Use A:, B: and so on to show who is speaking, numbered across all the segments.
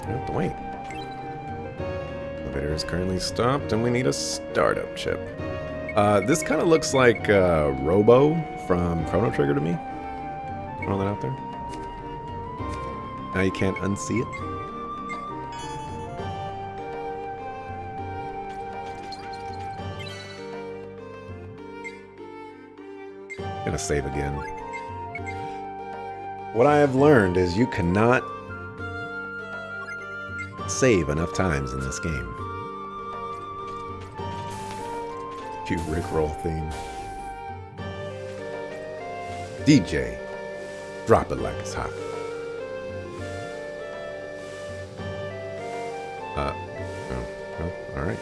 A: don't have to wait. Elevator is currently stopped, and we need a startup chip. This kind of looks like Robo from Chrono Trigger to me. Throw that out there. Now you can't unsee it. Gonna save again. What I have learned is you cannot save enough times in this game. Cute Rickroll theme. DJ, drop it like it's hot. All right.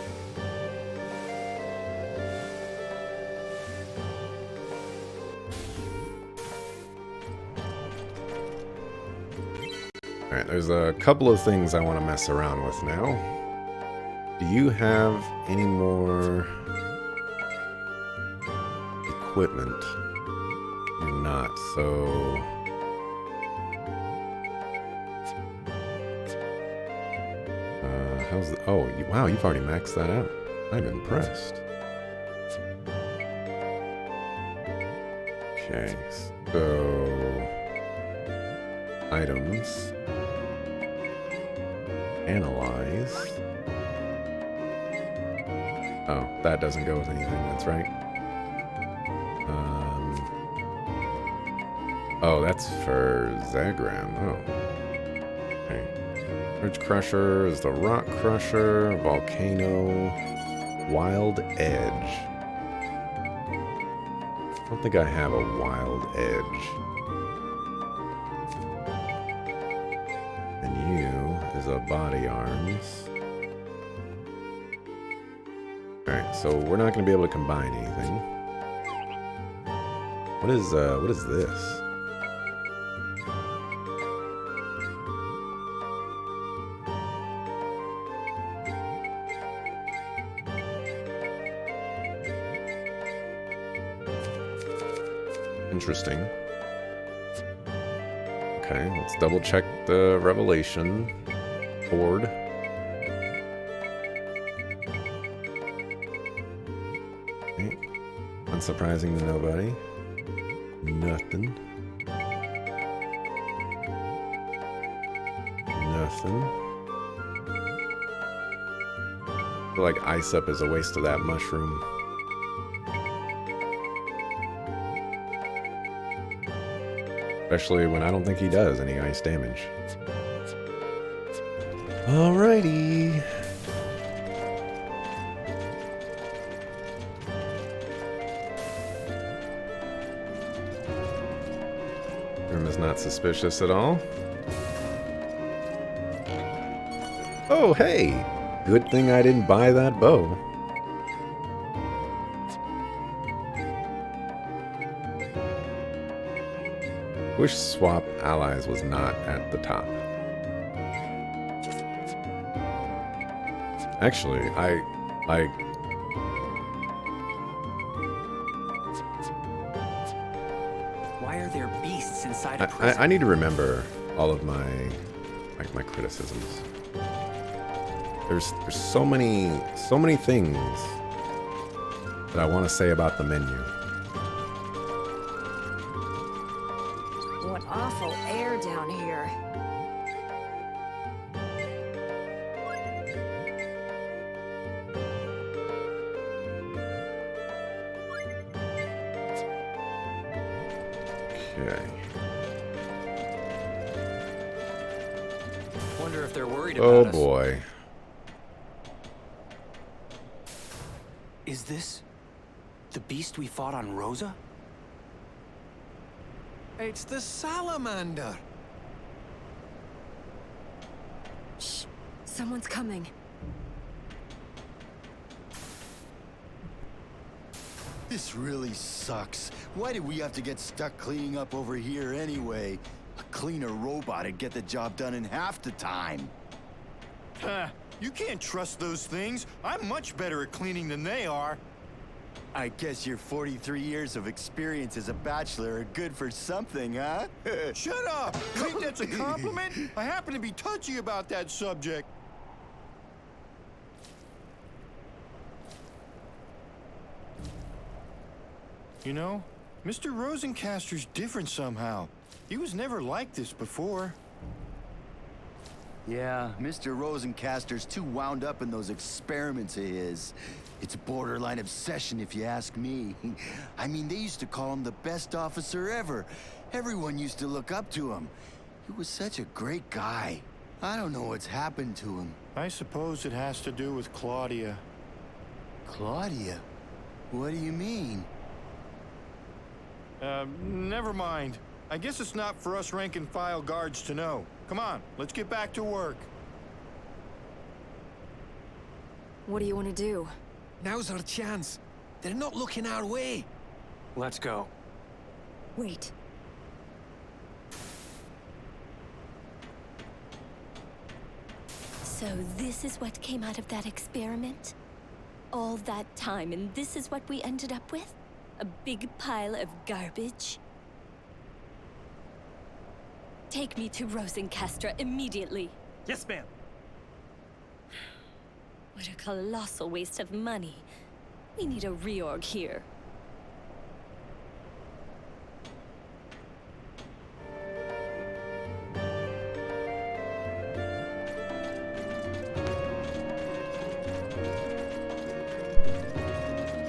A: All right, there's a couple of things I want to mess around with now. Do you have any more equipment? You're not, so... how's the... Oh, wow, you've already maxed that out. I'm impressed. Okay, so... Items. Analyze. Oh, that doesn't go with anything, that's right. Oh, that's for Zagran. Oh. Okay. Ridge Crusher is the Rock Crusher. Volcano. Wild Edge. I don't think I have a Wild Edge. And you is a Body Arms. Alright, so we're not going to be able to combine anything. What is this? Interesting. Okay, let's double check the Revelation board. Okay. Unsurprising to nobody. Nothing. Nothing. I feel like Ice Up is a waste of that mushroom. Especially when I don't think he does any ice damage. Alrighty. Room is not suspicious at all. Oh, hey! Good thing I didn't buy that bow. Wish Swap Allies was not at the top. Actually,
B: Why are there beasts inside a prison?
A: I need to remember all of my criticisms. There's so many things that I want to say about the menu.
C: What awful air down here.
A: Okay.
B: Wonder if they're worried about
A: Oh
B: us.
A: boy.
B: Is this the beast we fought on Rosa?
D: It's the salamander.
C: Shh. Someone's coming.
E: This really sucks. Why did we have to get stuck cleaning up over here anyway? A cleaner robot would get the job done in half the time.
F: You can't trust those things. I'm much better at cleaning than they are.
E: I guess your 43 years of experience as a bachelor are good for something, huh?
D: Shut up! You think that's a compliment? I happen to be touchy about that subject. You know, Mr. Rosencaster's different somehow. He was never like this before.
E: Yeah, Mr. Rosencaster's too wound up in those experiments of his. It's a borderline obsession, if you ask me. I mean, they used to call him the best officer ever. Everyone used to look up to him. He was such a great guy. I don't know what's happened to him.
D: I suppose it has to do with Claudia.
E: Claudia? What do you mean?
D: Never mind. I guess it's not for us rank-and-file guards to know. Come on, let's get back to work.
C: What do you want to do?
B: Now's our chance. They're not looking our way. Let's go.
C: Wait.
F: So this is what came out of that experiment? All that time, and this is what we ended up with? A big pile of garbage? Take me to Rosencastra immediately.
B: Yes, ma'am.
F: What a colossal waste of money. We need a reorg here.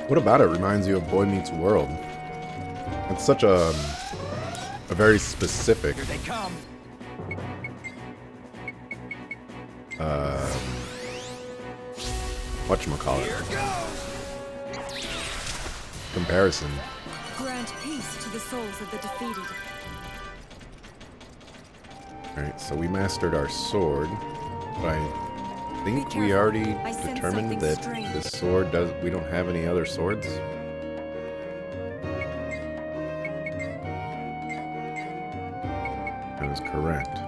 A: What about it reminds you of Boy Meets World? It's such a very specific
B: Here they come.
A: whatchamacallit
B: Here goes.
A: comparison.
C: Grant peace to the souls of the defeated.
A: Alright, so we mastered our sword, but I think
C: Be
A: we
C: careful.
A: already
C: I sense
A: determined
C: something
A: that
C: strange.
A: this sword does. We don't have any other swords. That is correct.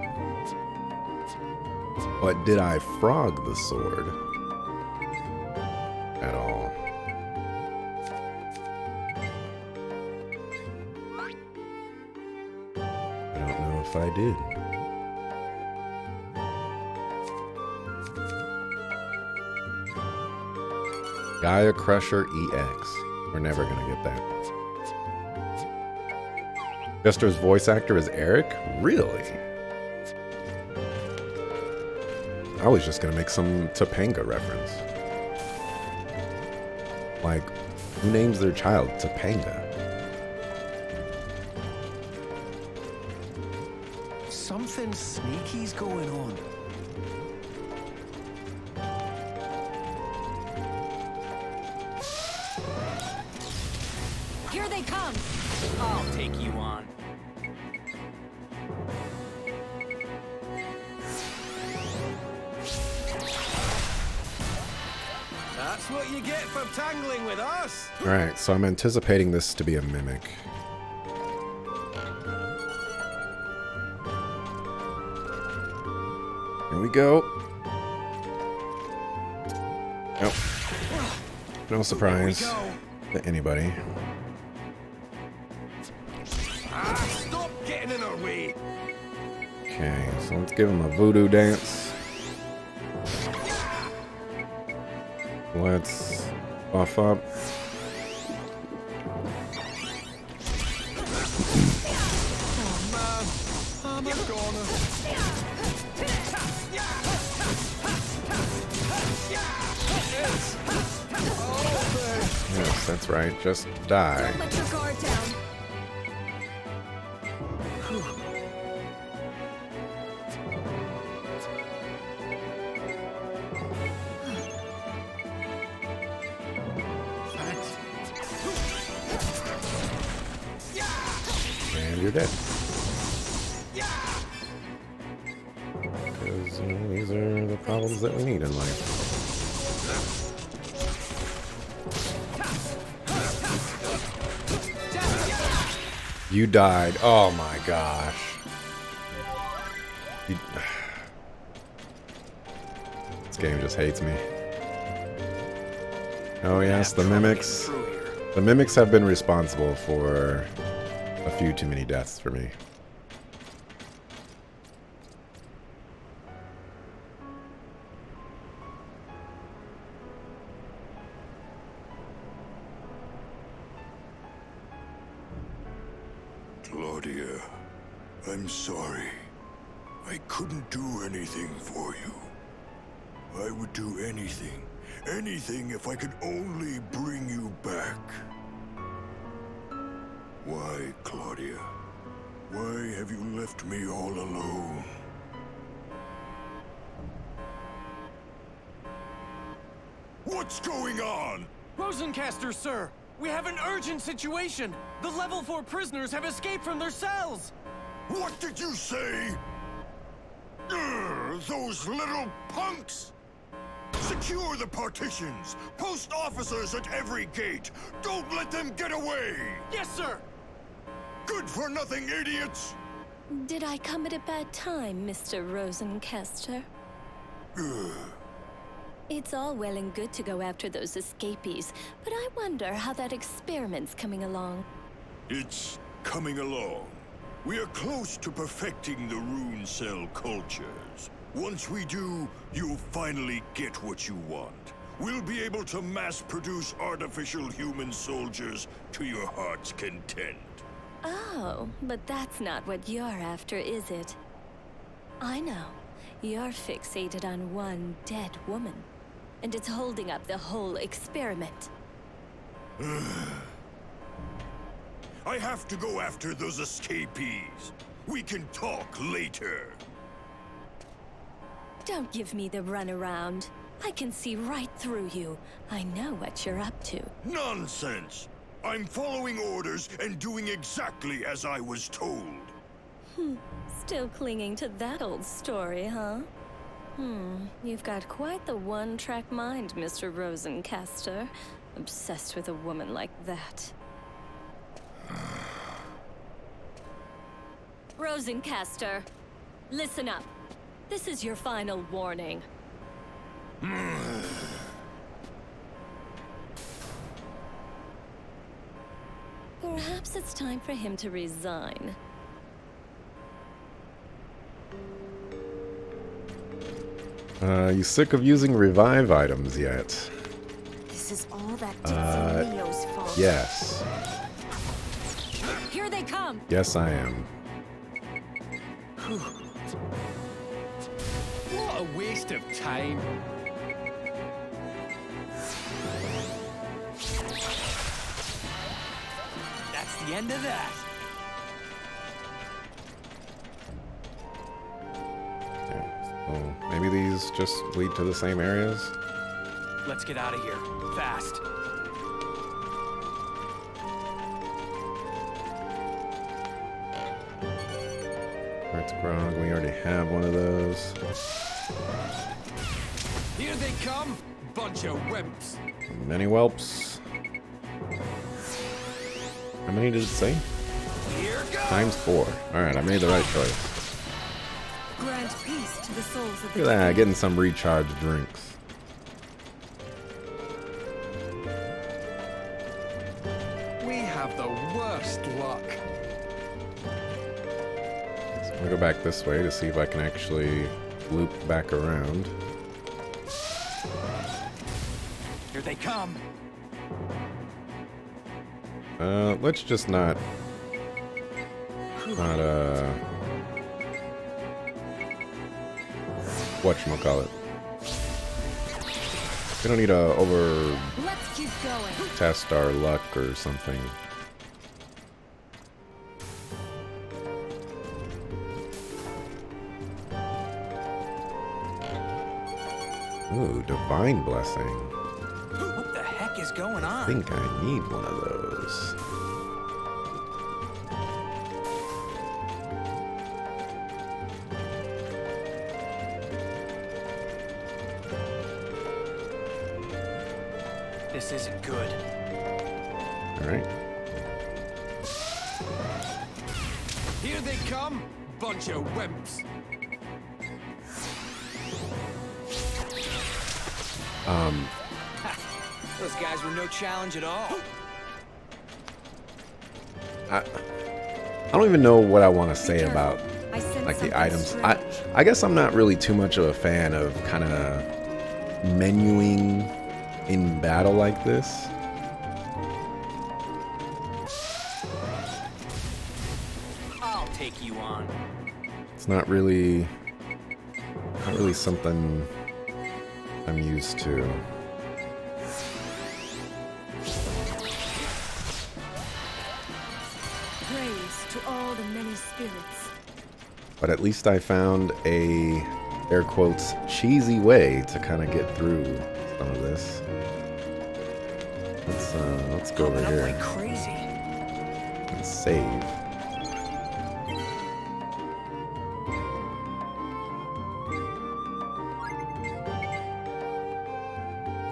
A: But did I frog the sword at all? I don't know if I did. Gaia Crusher EX. We're never gonna get that. Jester's voice actor is Eric? Really? I was just gonna make some Topanga reference. Like, who names their child Topanga?
B: Something sneaky's going on.
C: Here they come!
B: I'll take you on. That's what you get for tangling with us.
A: Alright, so I'm anticipating this to be a mimic. Here we go. Nope. No surprise to anybody.
B: Stop getting in our way.
A: Okay, so let's give him a voodoo dance. Let's buff up.
D: I'm a goner.
A: Yes, that's right. Just die.
C: Don't let your guard down.
A: And you're dead. Because, you know, these are the problems that we need in life. You died. Oh my gosh. You... This game just hates me. Oh yes, the mimics. The mimics have been responsible for a few too many deaths for me.
G: Claudia, I'm sorry. I couldn't do anything for you. I would do anything if I could only bring you back. Why, Claudia? Why have you left me all alone? What's going on?
B: Rosencaster, sir! We have an urgent situation! The level 4 prisoners have escaped from their cells!
G: What did you say? Those little punks! Secure the partitions! Post officers at every gate! Don't let them get away!
B: Yes, sir!
G: Good-for-nothing idiots!
F: Did I come at a bad time, Mr. Rosencaster? It's all well and good to go after those escapees, but I wonder how that experiment's coming along.
G: It's coming along. We are close to perfecting the rune cell cultures. Once we do, you'll finally get what you want. We'll be able to mass-produce artificial human soldiers to your heart's content.
F: Oh, but that's not what you're after, is it? I know. You're fixated on one dead woman. And it's holding up the whole experiment.
G: I have to go after those escapees. We can talk later.
F: Don't give me the runaround. I can see right through you. I know what you're up to.
G: Nonsense! I'm following orders and doing exactly as I was told.
F: Still clinging to that old story, huh? You've got quite the one-track mind, Mr. Rosencaster. Obsessed with a woman like that. Rosencaster, listen up. This is your final warning. Perhaps it's time for him to resign.
A: You sick of using revive items yet?
C: This is all that Dixie Leo's fault.
A: Yes.
C: Here they come!
A: Yes, I am.
B: What a waste of time. That's the end of that.
A: Yeah. So maybe these just lead to the same areas?
B: Let's get out of here. Fast.
A: Arts Grog, we already have one of those.
B: Here they come! Bunch of wimps.
A: Many whelps. How many did it say?
B: Here goes!
A: ×4. Alright, I made the right choice.
C: Grant peace to the souls of the
A: Look at that, getting some recharged drinks.
B: We have the worst luck.
A: So I'm gonna go back this way to see if I can actually loop back around.
B: Here they come.
A: Let's just not whatchamacallit. We don't need to over
C: Let's keep going.
A: test our luck or something. Ooh, Divine Blessing.
B: What the heck is going
A: I
B: on?
A: think I need one of those.
B: This isn't good.
A: Alright.
B: Here they come! Bunch of wimps. Those guys were no challenge at all.
A: I don't even know what I want to say about
C: I sense
A: like the
C: something
A: items.
C: strange.
A: I guess I'm not really too much of a fan of kind of menuing in battle like this.
B: I'll take you on.
A: It's not really something I'm used to.
C: Praise to all the many spirits.
A: But at least I found a, air quotes, cheesy way to kind of get through some of this. Let's go over here
B: Like crazy.
A: and save.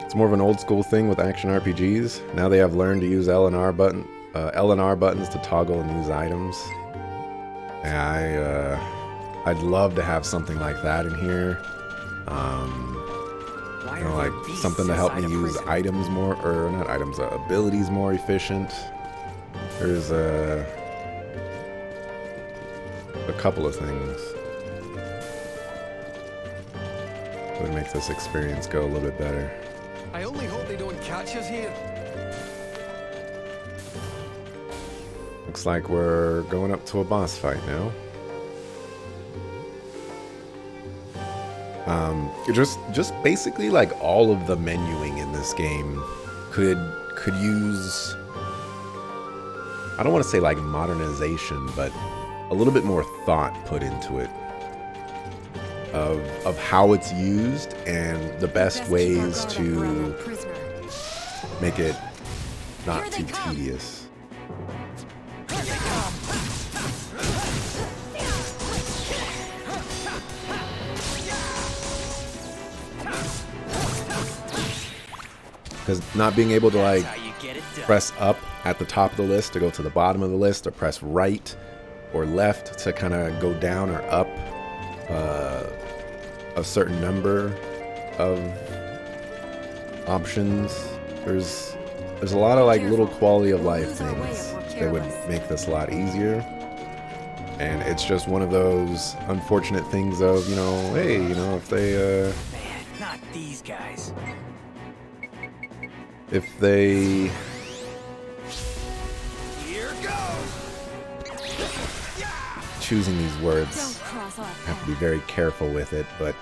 A: It's more of an old school thing with action RPGs. Now they have learned to use L and R buttons to toggle and use items. And I'd love to have something like that in here. You know, like something to help me use items more, or not items, abilities more efficient. There's a couple of things that would make this experience go a little bit better.
B: I only hope they don't catch us here.
A: Looks like we're going up to a boss fight now. Just basically like all of the menuing in this game could use, I don't want to say like modernization, but a little bit more thought put into it of how it's used and the best ways to make it not too tedious. Because not being able to like press up at the top of the list to go to the bottom of the list, or press right or left to kind of go down or up a certain number of options. There's a lot of like little quality of life things that would make this a lot easier. And it's just one of those unfortunate things of, you know, hey, you know, if they
B: Man, not these guys.
A: if they
B: Here goes.
A: choosing these words,
C: Don't cross our
A: have to be very careful with it, but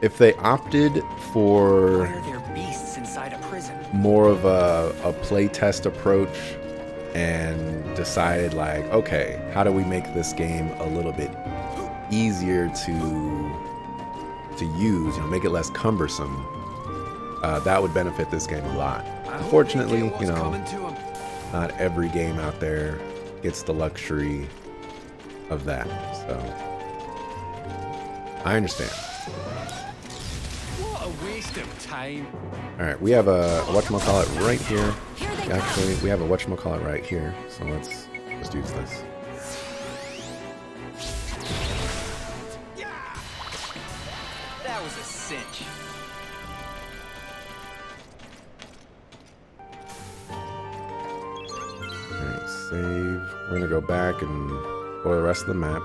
A: if they opted for
B: Why are there beasts inside a prison?
A: more of a playtest approach and decided like, okay, how do we make this game a little bit easier to use, you know, make it less cumbersome, that would benefit this game a lot. Unfortunately, you know, not every game out there gets the luxury of that, so I understand.
B: What a waste of time.
A: Alright, we have a whatchamacallit right here. Actually, we have a whatchamacallit right here, so let's just use this.
B: That was a cinch.
A: Alright, save. We're gonna go back and explore the rest of the map.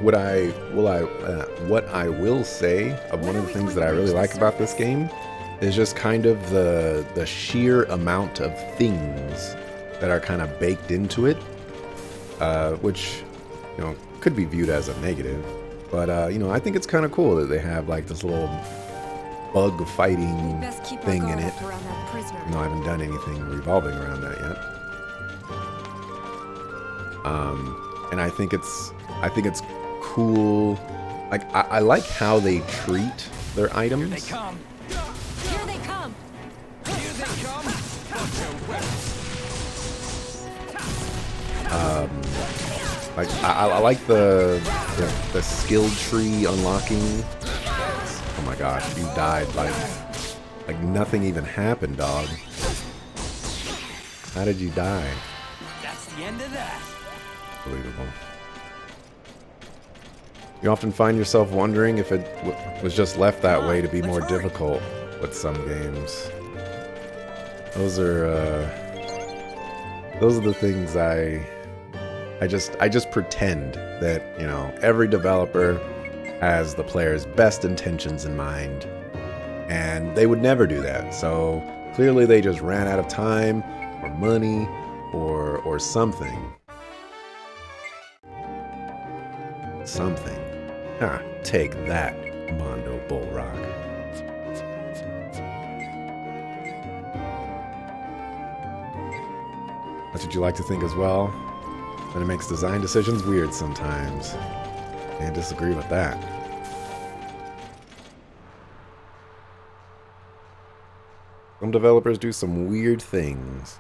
A: What I will say of one of the things that I really like about this game is just kind of the sheer amount of things that are kind of baked into it, which, you know, could be viewed as a negative, but you know, I think it's kind of cool that they have like this little bug fighting thing in it. You know, I haven't done anything revolving around that yet. And I think it's cool. Like I like how they treat their items.
B: They come.
C: Here they come!
B: Here they come. Bunch of wimps.
A: Like I like the skill tree unlocking. Oh my gosh, you died like nothing even happened, dog. How did you die?
B: That's the end of that.
A: Unbelievable. You often find yourself wondering if it was just left that way to be more difficult with some games. Those are the things I just pretend that, you know, every developer has the player's best intentions in mind, and they would never do that. So clearly they just ran out of time or money or something. Something. Ah, take that, Mondo Bullrock. That's what you like to think as well? That it makes design decisions weird sometimes. Can't disagree with that. Some developers do some weird things.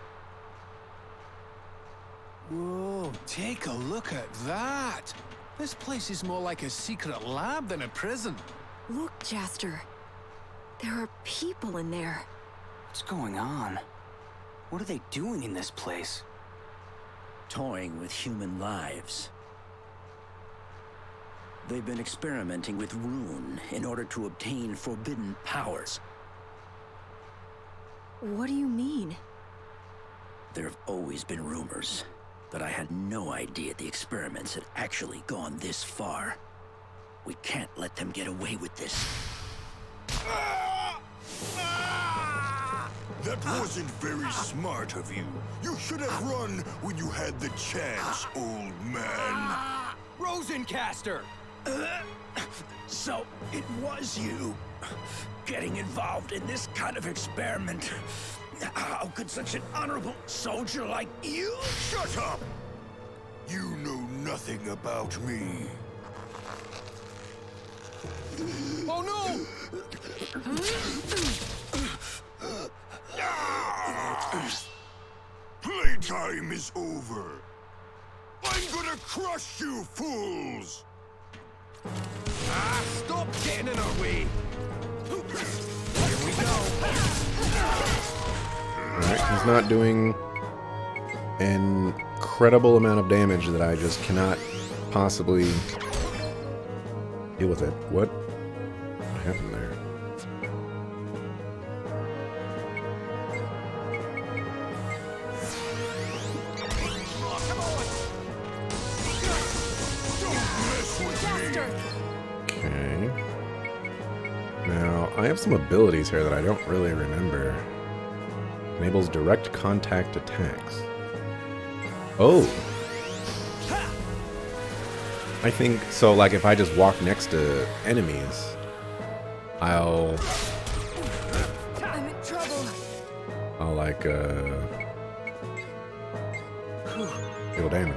B: Whoa, take a look at that! This place is more like a secret lab than a prison.
C: Look, Jaster. There are people in there.
H: What's going on? What are they doing in this place?
I: Toying with human lives. They've been experimenting with Rune in order to obtain forbidden powers.
C: What do you mean?
I: There have always been rumors, but I had no idea the experiments had actually gone this far. We can't let them get away with this.
G: That wasn't very smart of you. You should have run when you had the chance, old man.
B: Rosencaster!
I: So, it was you getting involved in this kind of experiment. How could such an honorable soldier like you?
G: Shut up! You know nothing about me.
B: Oh no!
G: Playtime is over. I'm gonna crush you, fools!
B: Stop getting in our way! Here we go!
A: Alright, he's not doing an incredible amount of damage that I just cannot possibly deal with it. What happened there? Okay. Now, I have some abilities here that I don't really remember. Enables direct contact attacks. Oh! I think, so like if I just walk next to enemies, I'll
C: I'm in trouble.
A: like, deal damage.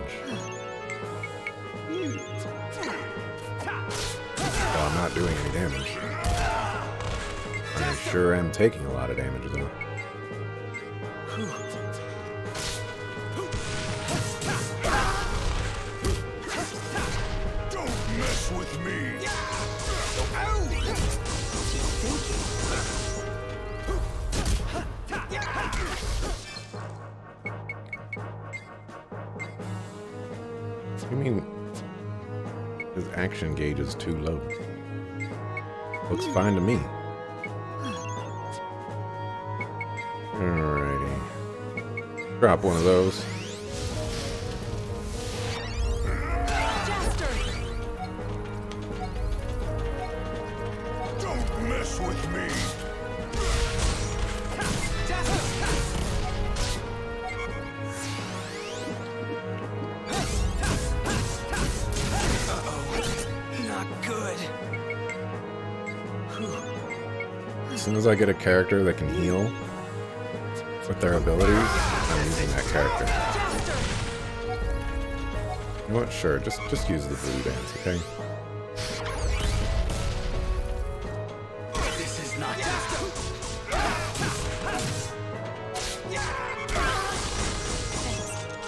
A: Well, I'm not doing any damage. I sure am taking a lot of damage though.
G: Don't mess with me!
A: You mean his action gauge is too low? Looks fine to me. Alrighty. Drop one of those.
G: Don't mess with me!
H: Not good.
A: As soon as I get a character that can heal with their abilities, I'm using that character. You know what? Sure, just use the blue dance, okay?
H: This is not.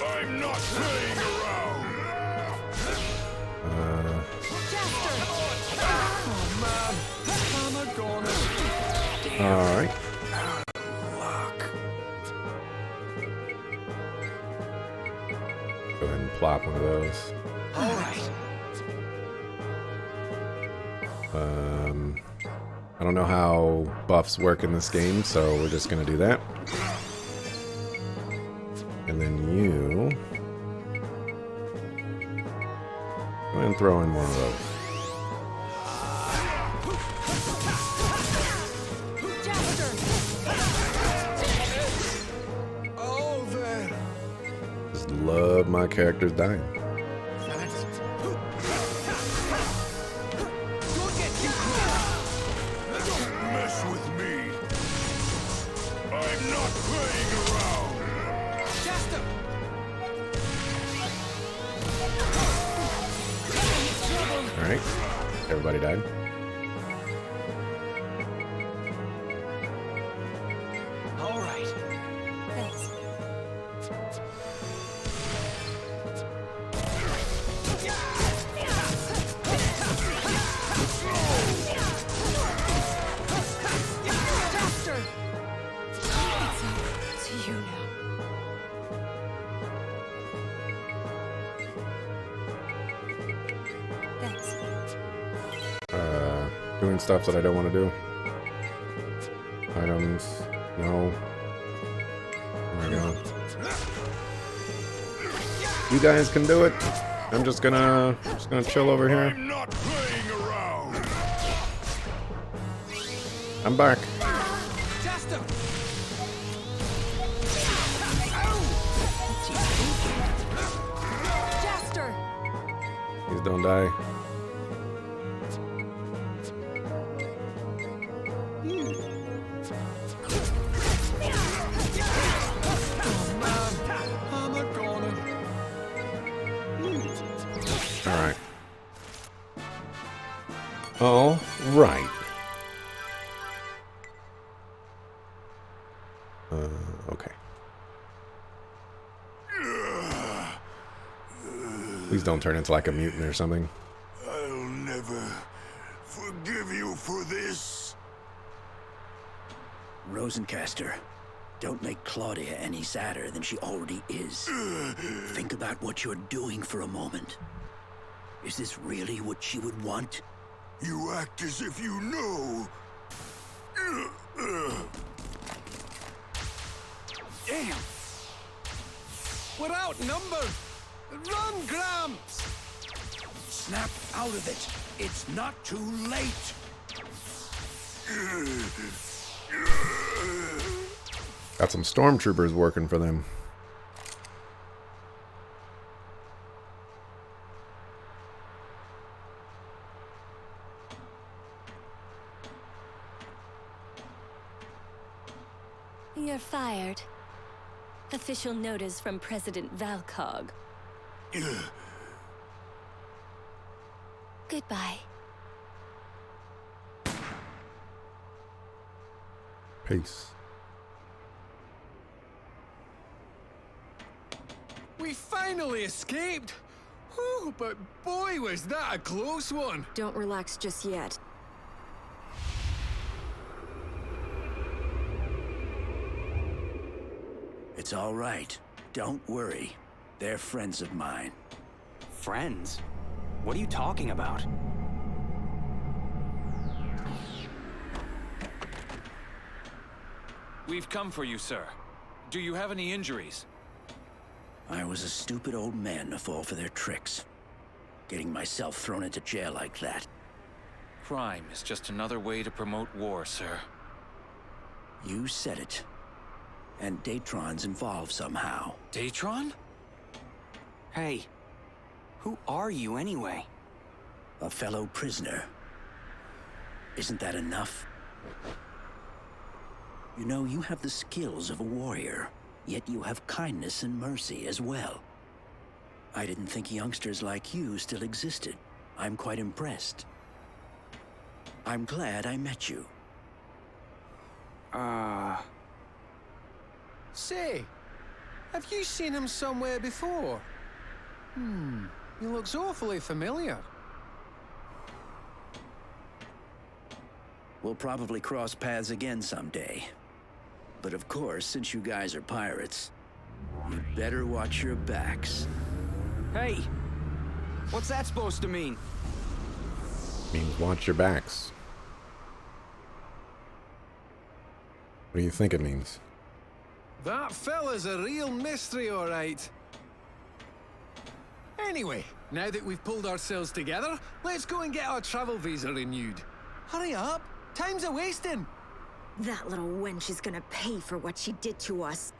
G: I'm not playing around!
A: Alright. Go ahead and plop one of those.
H: All right.
A: I don't know how buffs work in this game, so we're just gonna do that. And then you... Go ahead and throw in one of those. Just love my characters dying.
G: Mess with me. I'm not playing around.
A: Alright. Everybody died.
H: All right.
C: Thanks. It's to you now. Thanks.
A: Doing stuff that I don't want to do. Items. No. There we go. You guys can do it. I'm just gonna chill over here.
G: I'm not playing around.
A: I'm back.
C: Jaster!
A: Please don't die. Alright. All right. Okay. Please don't turn into like a mutant or something.
G: I'll never forgive you for this.
I: Rosencaster, don't make Claudia any sadder than she already is. Think about what you're doing for a moment. Is this really what she would want?
G: You act as if you know.
B: Damn! We're outnumbered! Run, Gramps!
I: Snap out of it. It's not too late.
A: Got some stormtroopers working for them.
F: You're fired. Official notice from President Valcog. Goodbye.
A: Peace.
B: We finally escaped! Whew, but boy, was that a close one!
C: Don't relax just yet.
I: It's all right. Don't worry. They're friends of mine.
H: Friends? What are you talking about?
B: We've come for you, sir. Do you have any injuries?
I: I was a stupid old man to fall for their tricks. Getting myself thrown into jail like that.
B: Crime is just another way to promote war, sir.
I: You said it. And Datron's involved somehow.
B: Datron?
H: Hey, who are you anyway?
I: A fellow prisoner. Isn't that enough? You know, you have the skills of a warrior, yet you have kindness and mercy as well. I didn't think youngsters like you still existed. I'm quite impressed. I'm glad I met you.
B: Say, have you seen him somewhere before? He looks awfully familiar.
I: We'll probably cross paths again someday. But of course, since you guys are pirates, you'd better watch your backs.
H: Hey! What's that supposed to mean?
A: Means watch your backs. What do you think it means?
B: That fella's a real mystery, all right. Anyway, now that we've pulled ourselves together, let's go and get our travel visa renewed. Hurry up! Time's a-wasting!
C: That little wench is gonna pay for what she did to us.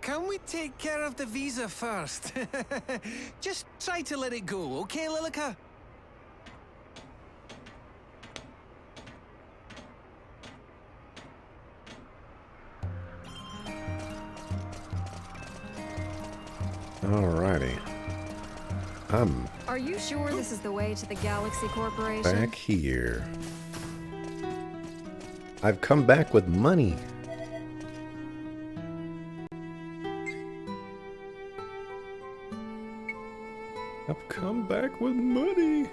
B: Can we take care of the visa first? Just try to let it go, okay, Lilica?
A: Alrighty. I'm
J: Are you sure this is the way to the Galaxy Corporation?
A: back here. I've come back with money. I've come back with money.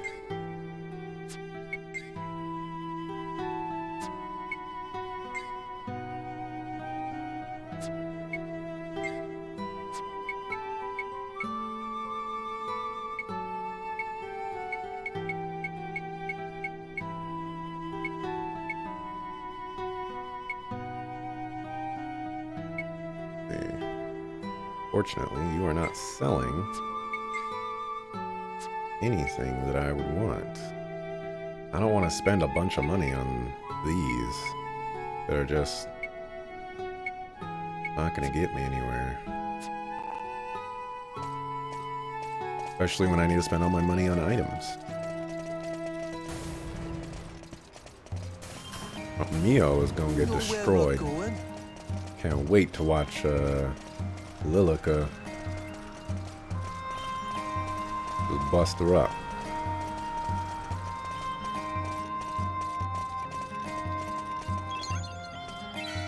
A: Fortunately, you are not selling anything that I would want. I don't want to spend a bunch of money on these that are just not going to get me anywhere. Especially when I need to spend all my money on items. Oh, Mio is going to get destroyed. Can't wait to watch Lilica just bust her up.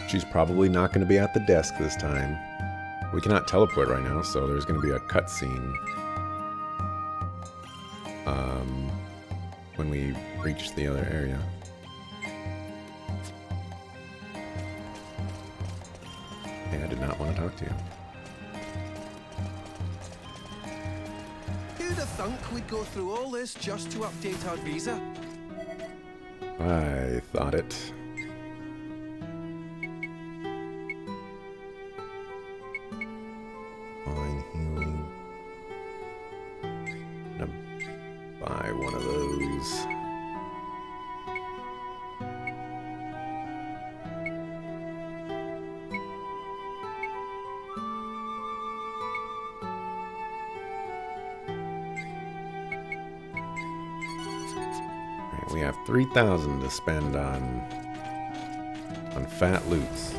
A: She's probably not going to be at the desk this time. We cannot teleport right now, so there's going to be a cutscene when we reach the other area. Hey, I did not want to talk to you.
B: Who'd have thunk we'd go through all this just to update our visa?
A: I thought it. Fine healing. I'm gonna buy one of those. We have 3,000 to spend on fat loots.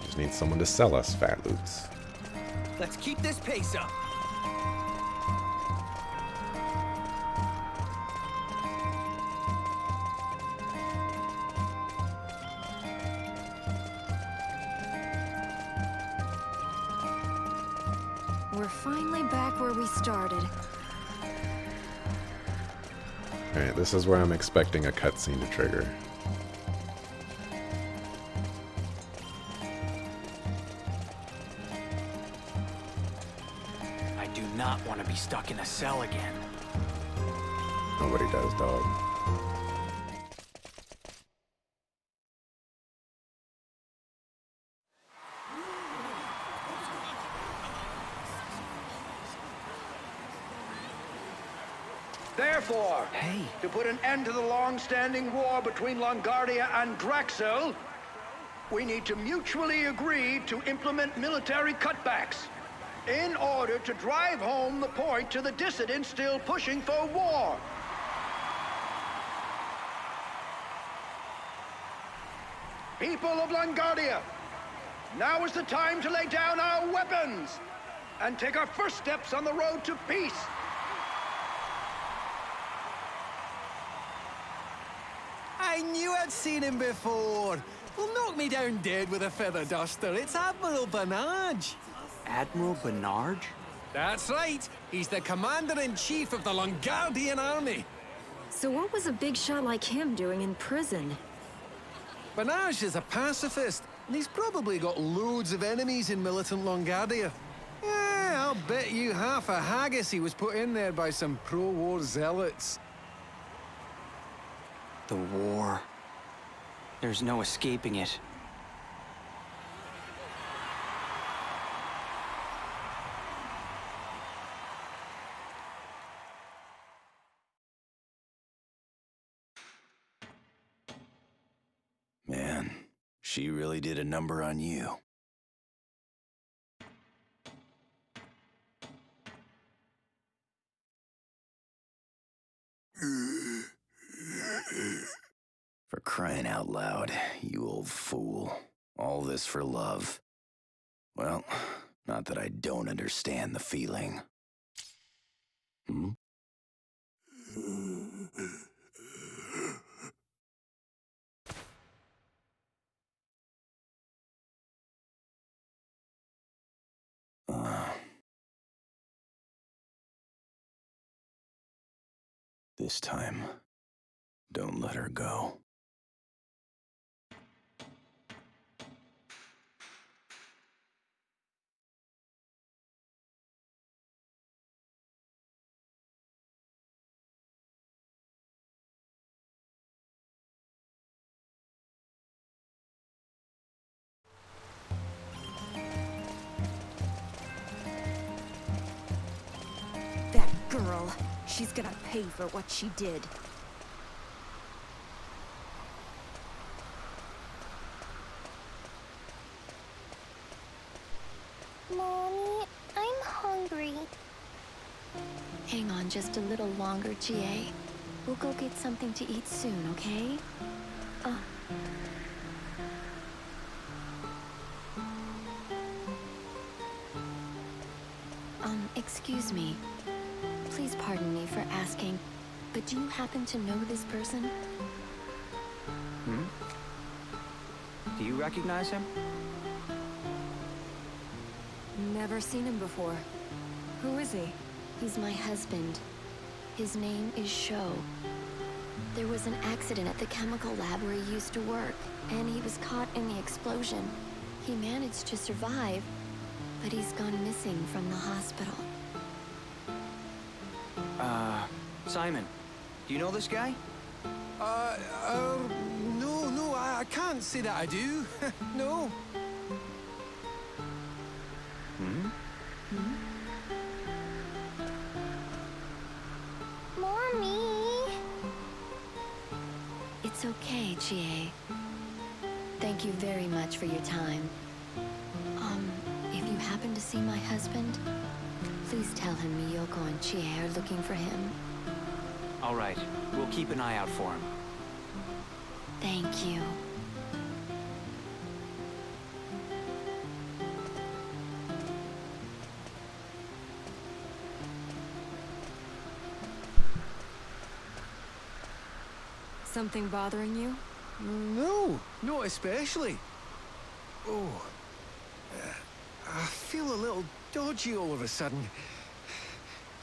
A: Just need someone to sell us fat loots.
B: Let's keep this pace up.
J: We're finally back where we started.
A: Alright, this is where I'm expecting a cutscene to trigger.
H: I do not want to be stuck in a cell again.
A: Nobody does, dog.
K: Therefore, to put an end to the long-standing war between Longardia and Draxel, we need to mutually agree to implement military cutbacks in order to drive home the point to the dissidents still pushing for war. People of Longardia, now is the time to lay down our weapons and take our first steps on the road to peace.
B: I knew I'd seen him before. Well, knock me down dead with a feather duster. It's Admiral Banage.
H: Admiral Banage?
B: That's right. He's the commander-in-chief of the Longardian army.
J: So what was a big shot like him doing in prison?
B: Banage is a pacifist, and he's probably got loads of enemies in militant Longardia. Yeah, I'll bet you half a haggis he was put in there by some pro-war zealots.
H: The war. There's no escaping it.
E: Man, she really did a number on you. For crying out loud, you old fool. All this for love. Well, not that I don't understand the feeling. Hmm? This time, don't let her go.
C: That girl. She's gonna pay for what she did.
L: Mommy, I'm hungry.
F: Hang on just a little longer, GA. We'll go get something to eat soon, okay? Excuse me. Please pardon me for asking, but do you happen to know this person?
H: Do you recognize him?
J: Never seen him before. Who is he?
F: He's my husband. His name is Sho. There was an accident at the chemical lab where he used to work, and he was caught in the explosion. He managed to survive, but he's gone missing from the hospital.
H: Simon, do you know this guy?
B: No, I can't say that I do. No.
L: Mommy!
F: It's okay, GA. Thank you very much for your time. If you happen to see my husband, please tell him Miyoko and GA are looking for him.
H: All right, we'll keep an eye out for him.
F: Thank you.
J: Something bothering you?
B: No, not especially. Oh, I feel a little dodgy all of a sudden.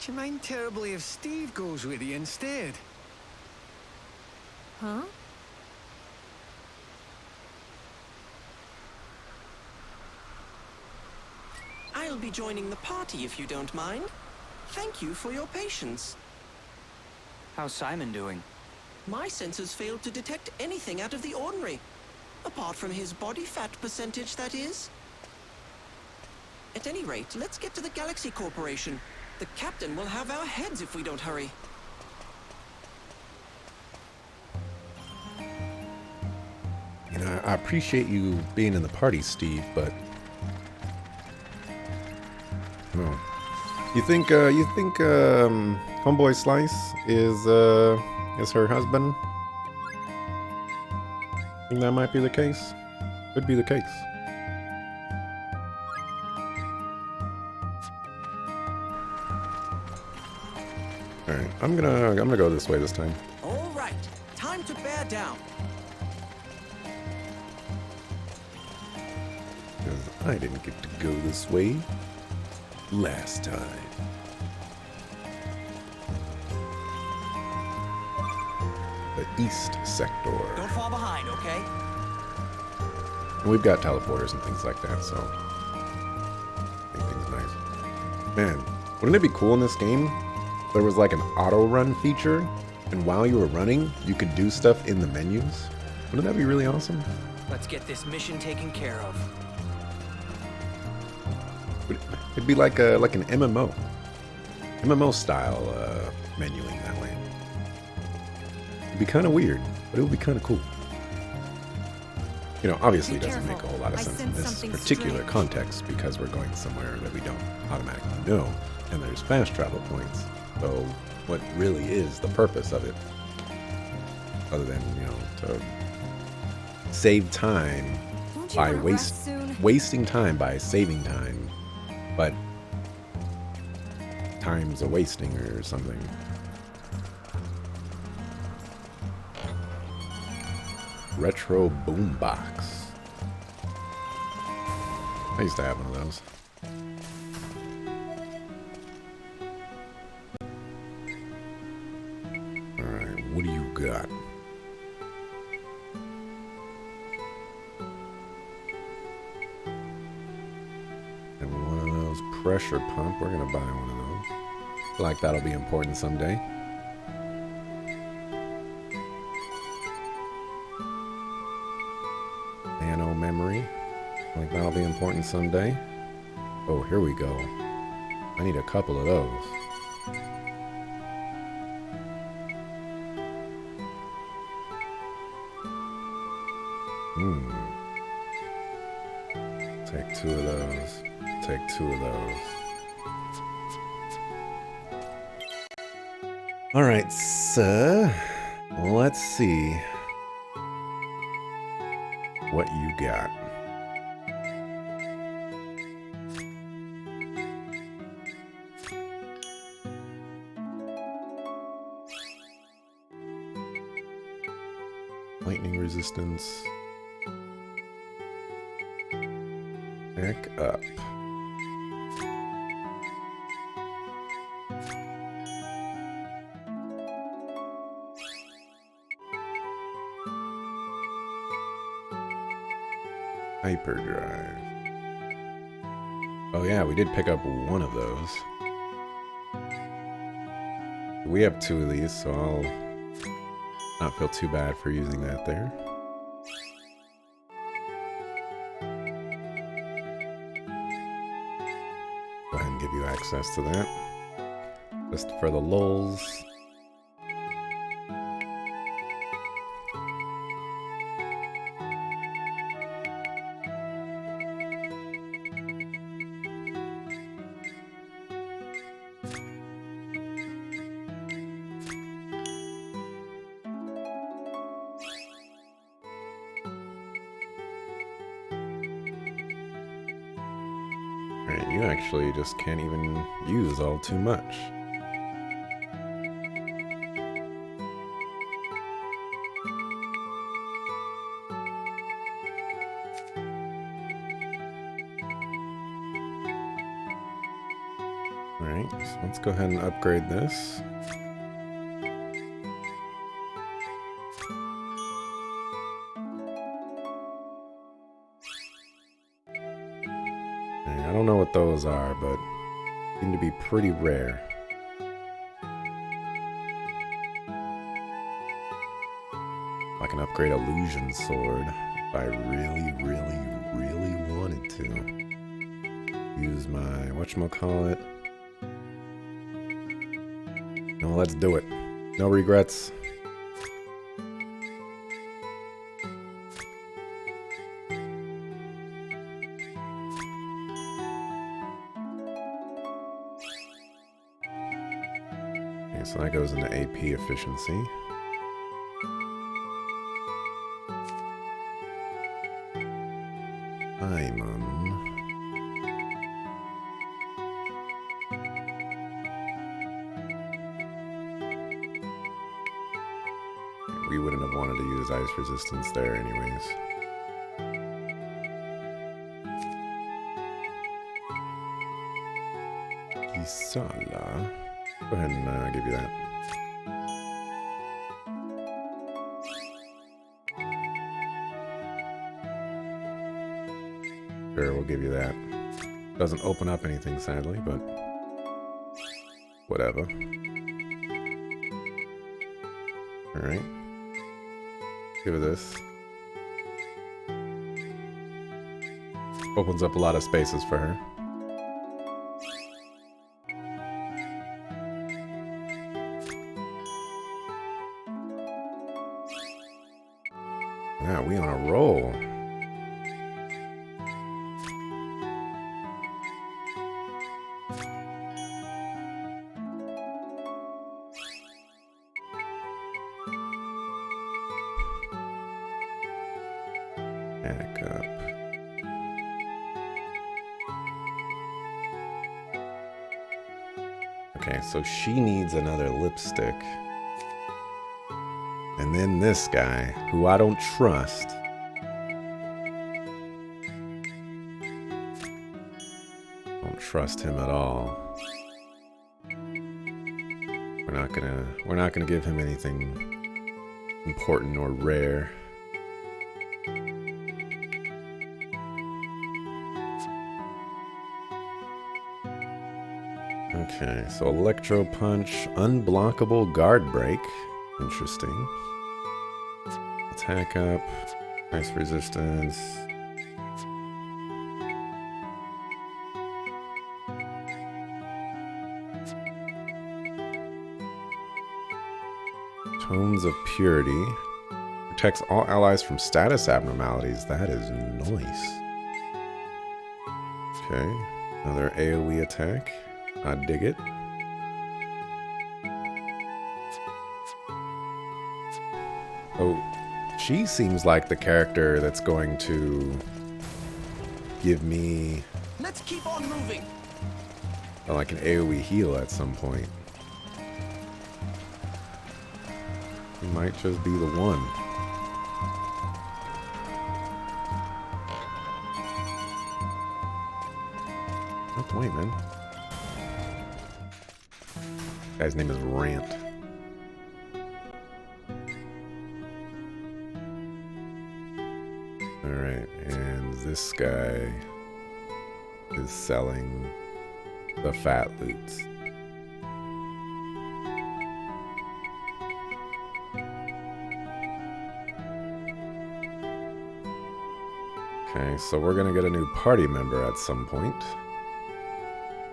B: Do you mind terribly if Steve goes with you instead?
J: Huh?
M: I'll be joining the party if you don't mind. Thank you for your patience.
H: How's Simon doing?
M: My sensors failed to detect anything out of the ordinary. Apart from his body fat percentage, that is. At any rate, let's get to the Galaxy Corporation. The captain will have our heads if we don't hurry.
A: You know, I appreciate you being in the party, Steve, but no. You think Homeboy Slice is her husband? Think that might be the case? Could be the case. All right, I'm gonna go this way this time.
M: All right, time to bear down.
A: Because I didn't get to go this way last time. The East Sector.
M: Don't fall behind, okay?
A: And we've got teleporters and things like that, so I think things nice. Man, wouldn't it be cool in this game? There was like an auto run feature, and while you were running, you could do stuff in the menus. Wouldn't that be really awesome?
H: Let's get this mission taken care of.
A: It'd be like an MMO style menuing that way. It'd be kind of weird, but it would be kind of cool. You know, obviously it doesn't make a whole lot of sense in this particular context because we're going somewhere that we don't automatically know, and there's fast travel points. So what really is the purpose of it? Other than, you know, to save time by wasting time by saving time, but time's a wasting or something. Retro boombox. I used to have one of those. Alright, what do you got? And one of those pressure pump. We're gonna buy one of those. Feel like that'll be important someday. Nano memory. Like that'll be important someday. Oh, here we go. I need a couple of those. Take two of those. Take two of those. Alright, sir. Let's see what you got. Lightning resistance. Back up. Hyperdrive. Oh yeah, we did pick up one of those. We have two of these, so I'll not feel too bad for using that there. Go ahead and give you access to that. Just for the lulz. Alright, you actually just can't even use all too much. Alright, so let's go ahead and upgrade this. I don't know what those are, but seem to be pretty rare. I can upgrade Illusion Sword if I really wanted to. Use my whatchamacallit. No, let's do it. No regrets. So that goes into AP efficiency. We wouldn't have wanted to use ice resistance there anyways. Kisala. Go ahead and give you that. Sure, we'll give you that. Doesn't open up anything, sadly, but whatever. Alright. Give her this. Opens up a lot of spaces for her. Yeah, we on a roll. Back up. Okay, so she needs another lipstick. And then this guy, who I don't trust. Don't trust him at all. We're not gonna give him anything important or rare. Okay, so Electro Punch, unblockable guard break. Interesting. Attack up, ice resistance. Tones of Purity. Protects all allies from status abnormalities. That is nice. Okay, another AoE attack. I dig it. Oh, she seems like the character that's going to give me
M: Let's keep on moving.
A: like an AoE heal at some point. He might just be the one. Don't wait, man. Guy's name is Rant. Alright, and this guy is selling the fat loots. Okay, so we're gonna get a new party member at some point.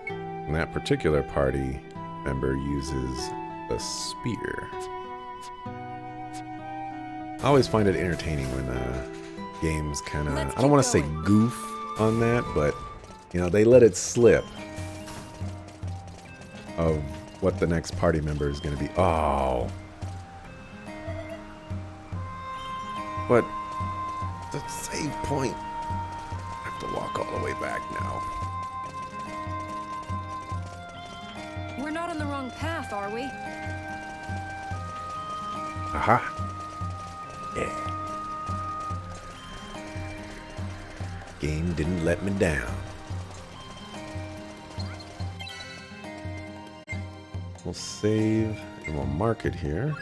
A: And that particular party member uses the spear. I always find it entertaining when games kind of, I don't want to say goof on that, but you know, they let it slip of what the next party member is going to be. Oh. But the save point, I have to walk all the way back now.
J: We're not on the wrong path, are we?
A: Aha. Yeah. Game didn't let me down. We'll save and we'll mark it here.